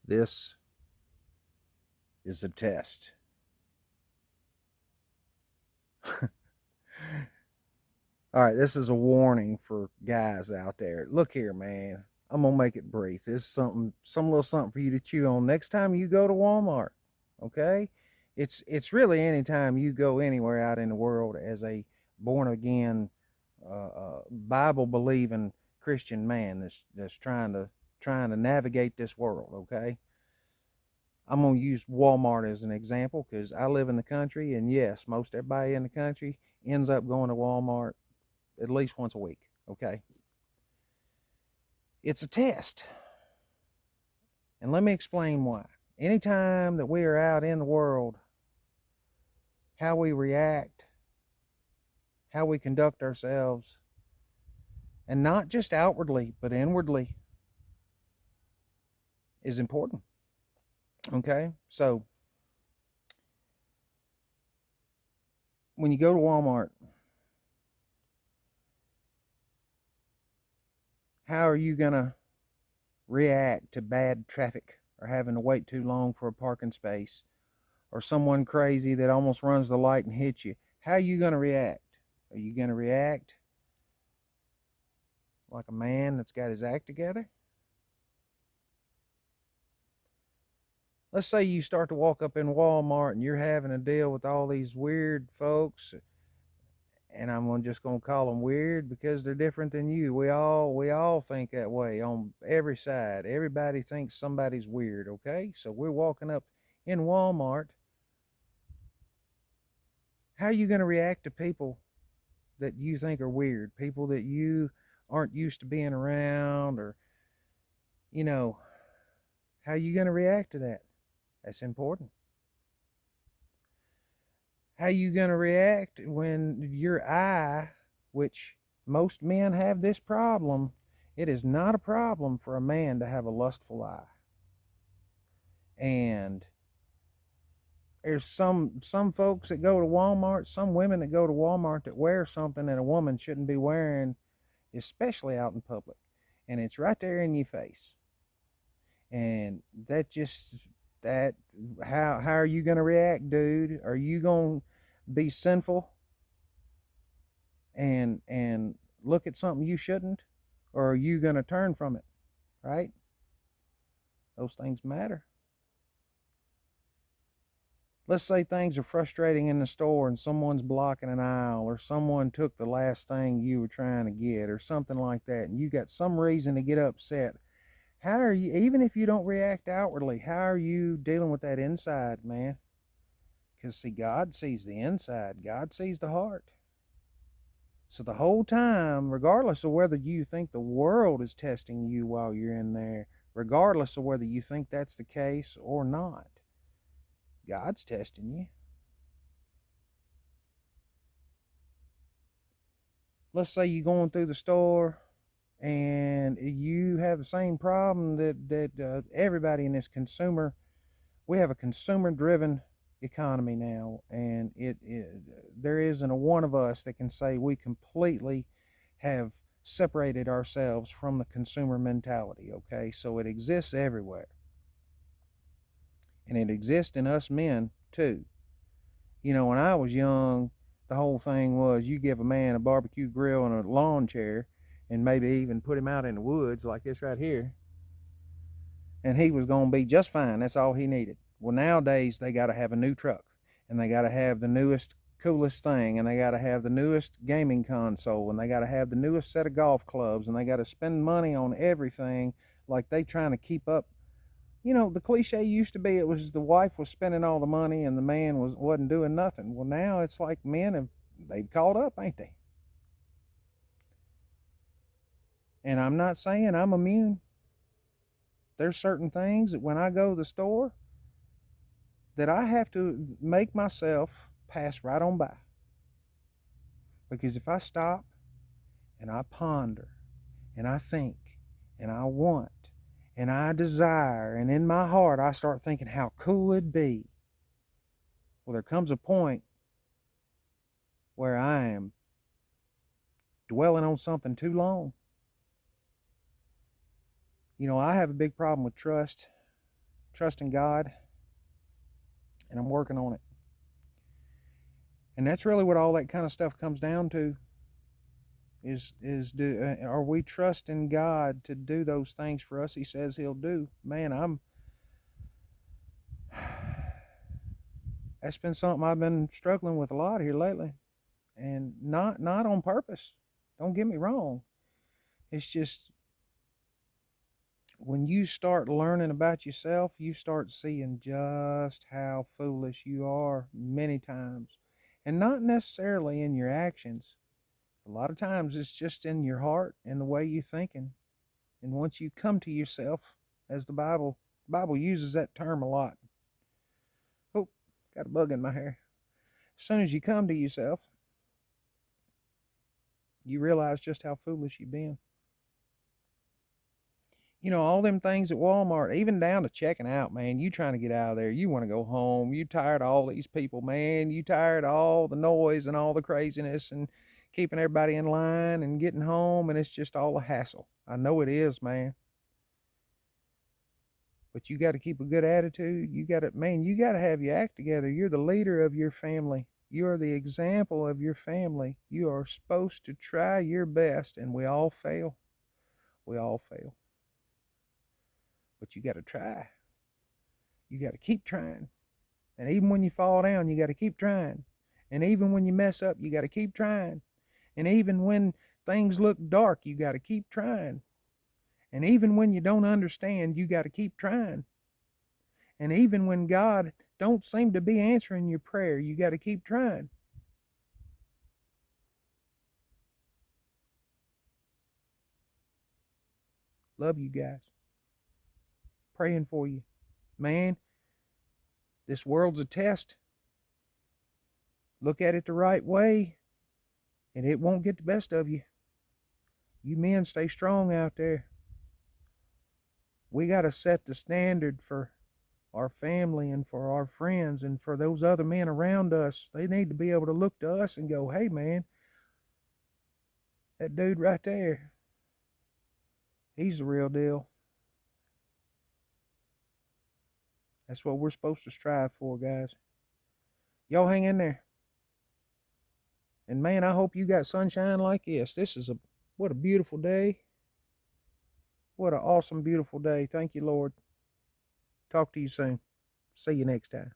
This is a test. All right, this is a warning for guys out there. Look here, man. I'm gonna make it brief. This is some little something for you to chew on next time you go to Walmart. Okay? It's really anytime you go anywhere out in the world as a born again, Bible believing Christian man that's trying to navigate this world. Okay? I'm going to use Walmart as an example because I live in the country, and yes, most everybody in the country ends up going to Walmart at least once a week. Okay. It's a test. And let me explain why. Anytime that we are out in the world, how we react, how we conduct ourselves, and not just outwardly, but inwardly, is important. Okay. So when you go to Walmart, how are you going to react to bad traffic or having to wait too long for a parking space or someone crazy that almost runs the light and hits you? How are you going to react? Are you going to react like a man that's got his act together? Let's say you start to walk up in Walmart and you're having to deal with all these weird folks, and I'm just gonna call them weird because they're different than you. We all think that way on every side. Everybody thinks somebody's weird. Okay, so we're walking up in Walmart. How are you going to react to people that you think are weird? People that you aren't used to being around, or you know, how are you going to react to that? That's important. How are you going to react when your eye, which most men have this problem, it is not a problem for a man to have a lustful eye. And there's some folks that go to Walmart, some women that go to Walmart that wear something that a woman shouldn't be wearing, especially out in public. And it's right there in your face. And that just that how are you going to react, dude? Are you going to be sinful and look at something you shouldn't, or are you going to turn from it, right? Those things matter. Let's say things are frustrating in the store and someone's blocking an aisle, or someone took the last thing you were trying to get, or something like that, and you got some reason to get upset. How are you, even if you don't react outwardly, how are you dealing with that inside, man? Because, see, God sees the inside, God sees the heart. So the whole time, regardless of whether you think the world is testing you while you're in there, regardless of whether you think that's the case or not, God's testing you. Let's say you're going through the store and you have the same problem that everybody in this consumer, we have a consumer driven economy now, and it there isn't a one of us that can say we completely have separated ourselves from the consumer mentality. Okay, so it exists everywhere, and it exists in us men too. When I was young, the whole thing was you give a man a barbecue grill and a lawn chair, and maybe even put him out in the woods like this right here, and he was going to be just fine. That's all he needed. Well, nowadays they got to have a new truck, and they got to have the newest, coolest thing, and they got to have the newest gaming console, and they got to have the newest set of golf clubs, and they got to spend money on everything like they trying to keep up. The cliche used to be it was the wife was spending all the money and the man wasn't doing nothing. Well, now it's like they've caught up, ain't they? And I'm not saying I'm immune. There's certain things that when I go to the store that I have to make myself pass right on by. Because if I stop and I ponder and I think and I want and I desire, and in my heart I start thinking how cool it'd be, well, there comes a point where I am dwelling on something too long. I have a big problem with trust. trusting God, and I'm working on it. And that's really what all that kind of stuff comes down to. Are we trusting God to do those things for us He says He'll do? Man, that's been something I've been struggling with a lot here lately, and not on purpose. Don't get me wrong. It's just when you start learning about yourself, you start seeing just how foolish you are many times, and not necessarily in your actions. A lot of times it's just in your heart and the way you're thinking. And once you come to yourself, as the Bible uses that term a lot. Oh, got a bug in my hair. As soon as you come to yourself, you realize just how foolish you've been. You know, all them things at Walmart, even down to checking out, man, you trying to get out of there. You want to go home. You tired of all these people, man. You tired of all the noise and all the craziness and keeping everybody in line and getting home, and it's just all a hassle. I know it is, man. But you got to keep a good attitude. You got to have your act together. You're the leader of your family. You are the example of your family. You are supposed to try your best, and we all fail. We all fail. But you got to try. You got to keep trying. And even when you fall down, you got to keep trying. And even when you mess up, you got to keep trying. And even when things look dark, you got to keep trying. And even when you don't understand, you got to keep trying. And even when God don't seem to be answering your prayer, you got to keep trying. Love you guys. Praying for you. Man, this world's a test. Look at it the right way, and it won't get the best of you. You men stay strong out there. We got to set the standard for our family and for our friends and for those other men around us. They need to be able to look to us and go, hey, man, that dude right there, he's the real deal. That's what we're supposed to strive for, guys. Y'all hang in there. And man, I hope you got sunshine like this. What a beautiful day. What an awesome, beautiful day. Thank you, Lord. Talk to you soon. See you next time.